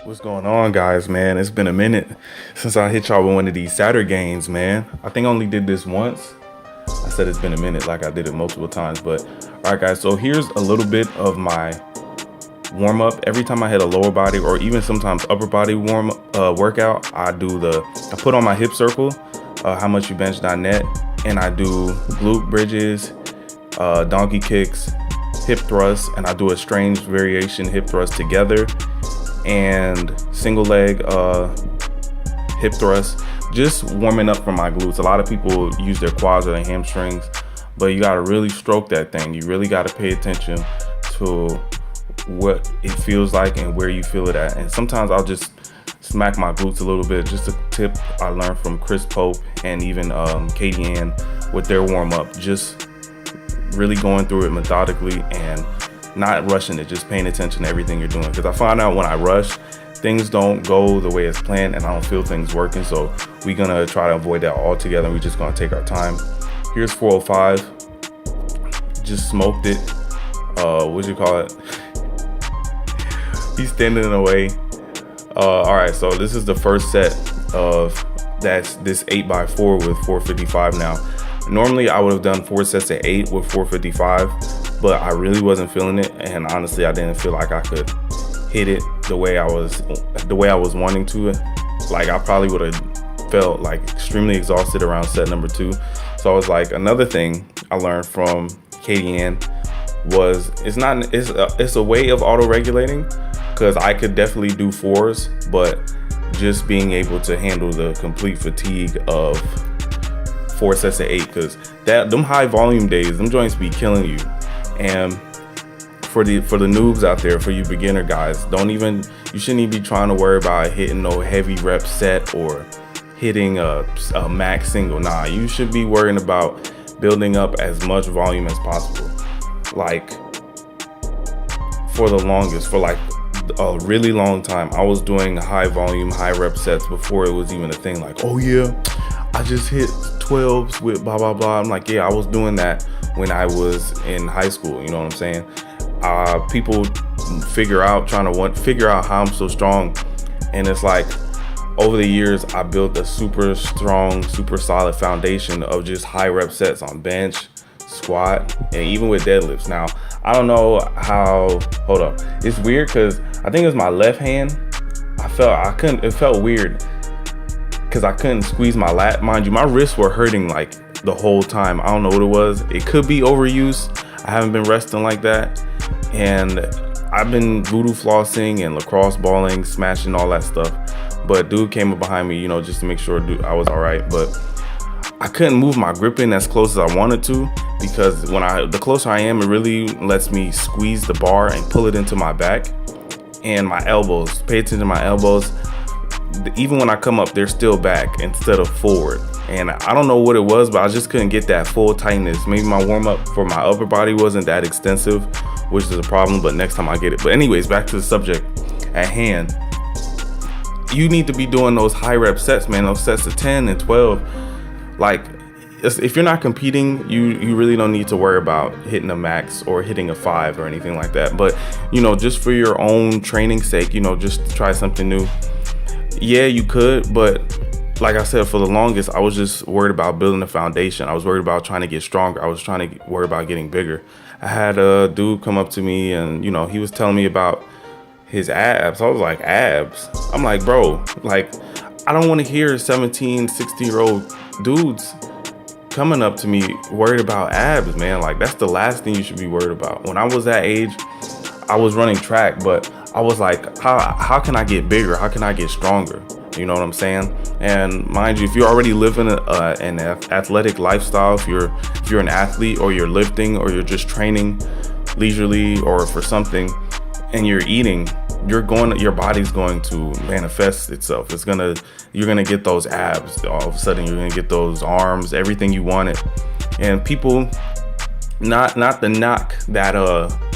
What's going on, guys, man? It's been a minute since I hit y'all with one of these Satur-Gains, man. I think I only did this once. I said it's been a minute like I did it multiple times, but all right, guys, so here's a little bit of my warm-up. Every time I hit a lower body or even sometimes upper body workout, I put on my hip circle, howmuchyoubench.net, and I do glute bridges, donkey kicks, hip thrusts, and I do a strange variation hip thrust together and single leg hip thrust, just warming up for my glutes. A lot of people use their quads or their hamstrings, but you got to really stroke that thing. You really got to pay attention to what it feels like and where you feel it at. And sometimes I'll just smack my glutes a little bit. Just a tip I learned from Chris Pope and even Katie Ann with their warm up, just really going through it methodically and not rushing it, just paying attention to everything you're doing. Because I find out when I rush, things don't go the way it's planned and I don't feel things working. So we're gonna try to avoid that altogether. We're just gonna take our time. Here's 405. Just smoked it. What you call it? He's standing in the way. All right, so this is the first set of this 8x4 with 455 now. Normally I would have done 4 sets of 8 with 455, but I really wasn't feeling it, and honestly I didn't feel like I could hit it the way I was wanting to. Like I probably would have felt like extremely exhausted around set number 2. So I was like, another thing I learned from Katie Ann was it's a way of auto-regulating, because I could definitely do 4s, but just being able to handle the complete fatigue of 4 sets of 8, because them high volume days, them joints be killing you. And for the noobs out there, for you beginner guys, you shouldn't even be trying to worry about hitting no heavy rep set or hitting a max single. Nah, you should be worrying about building up as much volume as possible. Like for the longest, for like a really long time, I was doing high volume, high rep sets before it was even a thing. Like, oh yeah, I just hit 12s with blah blah blah. I'm like, yeah, I was doing that when I was in high school. You know what I'm saying? People figure out how I'm so strong, and it's like over the years I built a super strong, super solid foundation of just high rep sets on bench, squat, and even with deadlifts. Now I don't know how. Hold up, it's weird because I think it was my left hand. It felt weird because I couldn't squeeze my lat. Mind you, my wrists were hurting like the whole time. I don't know what it was. It could be overuse. I haven't been resting like that, and I've been voodoo flossing and lacrosse balling, smashing all that stuff. But dude came up behind me, just to make sure I was all right. But I couldn't move my grip in as close as I wanted to, because the closer I am, it really lets me squeeze the bar and pull it into my back and my elbows. Pay attention to my elbows. Even when I come up, they're still back instead of forward. And I don't know what it was, but I just couldn't get that full tightness. Maybe my warm up for my upper body wasn't that extensive, which is a problem, but next time I get it. But anyways, back to the subject at hand. You need to be doing those high rep sets, man, those sets of 10 and 12. Like, if you're not competing, you really don't need to worry about hitting a max or hitting a 5 or anything like that. But, just for your own training sake, just try something new. Yeah, you could, but like I said, for the longest, I was just worried about building a foundation. I was worried about trying to get stronger. I was trying to worry about getting bigger. I had a dude come up to me and, he was telling me about his abs. I was like, abs? I'm like, bro, like, I don't want to hear 17, 16-year-old dudes coming up to me worried about abs, man. Like, that's the last thing you should be worried about. When I was that age, I was running track, but I was like, how can I get bigger? How can I get stronger? You know what I'm saying? And mind you, if you're already living an athletic lifestyle, if you're an athlete, or you're lifting, or you're just training leisurely or for something, and you're eating, your body's going to manifest itself. You're gonna get those abs. All of a sudden, you're gonna get those arms, everything you wanted. And people, not to knock that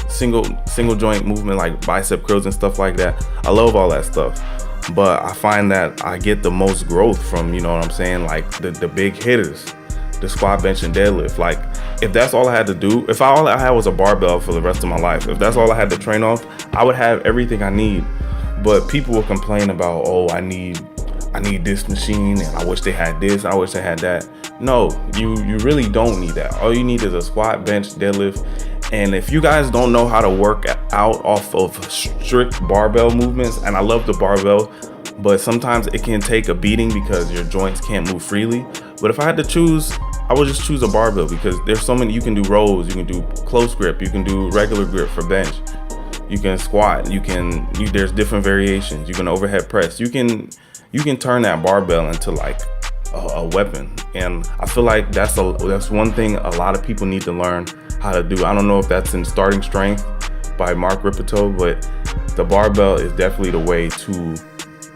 single joint movement like bicep curls and stuff like that. I love all that stuff, but I find that I get the most growth from, what I'm saying, like the big hitters, the squat, bench, and deadlift. Like, if that's all I had to do, if all I had was a barbell for the rest of my life, if that's all I had to train off, I would have everything I need. But people will complain about, oh, I need this machine, and I wish they had this, I wish they had that. No, you really don't need that. All you need is a squat, bench, deadlift. And if you guys don't know how to work out off of strict barbell movements, and I love the barbell, but sometimes it can take a beating because your joints can't move freely. But if I had to choose, I would just choose a barbell, because there's so many. You can do rows, you can do close grip, you can do regular grip for bench, you can squat, there's different variations. You can overhead press. You can turn that barbell into like a weapon. And I feel like that's one thing a lot of people need to learn how to do. I don't know if that's in Starting Strength by Mark Rippetoe, but the barbell is definitely the way to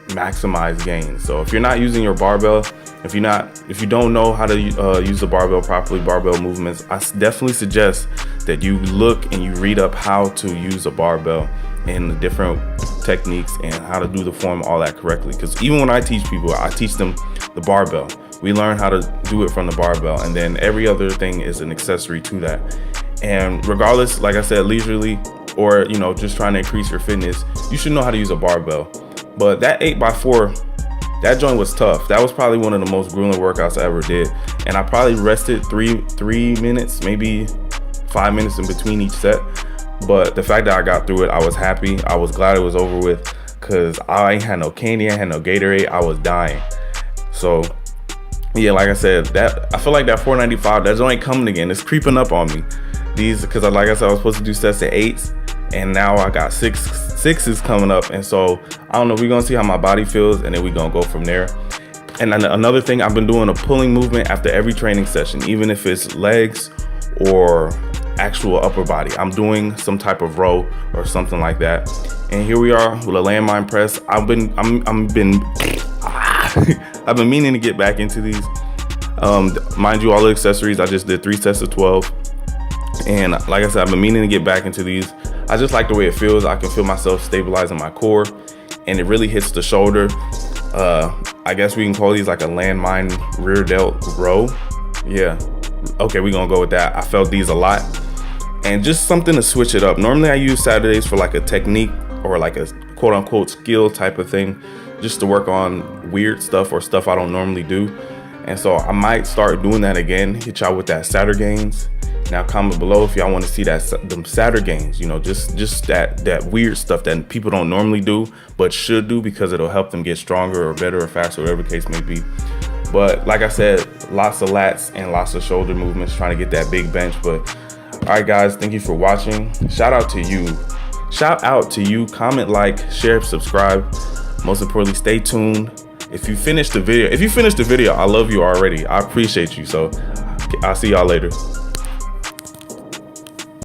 maximize gains. So if you're not using your barbell, if you don't know how to use the barbell properly, barbell movements, I definitely suggest that you look and you read up how to use a barbell and the different techniques and how to do the form, all that correctly. Because even when I teach people, I teach them the barbell. We learn how to do it from the barbell, and then every other thing is an accessory to that. And regardless, like I said, leisurely or just trying to increase your fitness, you should know how to use a barbell. But that 8x4, that joint was tough. That was probably one of the most grueling workouts I ever did, and I probably rested three minutes, maybe 5 minutes in between each set. But the fact that I got through it, I was happy. I was glad it was over with, because I ain't had no candy, I ain't had no Gatorade. I was dying. So yeah, like I said, that I feel like that 495, that joint coming again. It's creeping up on me. Because like I said, I was supposed to do sets of 8s, and now I got sixes coming up. And so I don't know, we're gonna see how my body feels, and then we're gonna go from there. And then another thing, I've been doing a pulling movement after every training session, even if it's legs or actual upper body. I'm doing some type of row or something like that. And here we are with a landmine press. I've been meaning to get back into these. Mind you, all the accessories, I just did 3 sets of 12. And like I said, I've been meaning to get back into these. I just like the way it feels. I can feel myself stabilizing my core, and it really hits the shoulder. I guess we can call these like a landmine rear delt row. Yeah, okay, we're gonna go with that. I felt these a lot, and just something to switch it up. Normally I use Saturdays for like a technique or like a quote unquote skill type of thing, just to work on weird stuff or stuff I don't normally do. And so I might start doing that again, hit y'all with that Satur-Gains. Now comment below if y'all want to see them Satur-Gains, just that weird stuff that people don't normally do but should do, because it'll help them get stronger or better or faster, whatever the case may be. But like I said, lots of lats and lots of shoulder movements, trying to get that big bench. But all right guys, thank you for watching. Shout out to you. Comment, like, share, subscribe. Most importantly, stay tuned. If you finished the video, I love you already. I appreciate you. So I'll see y'all later.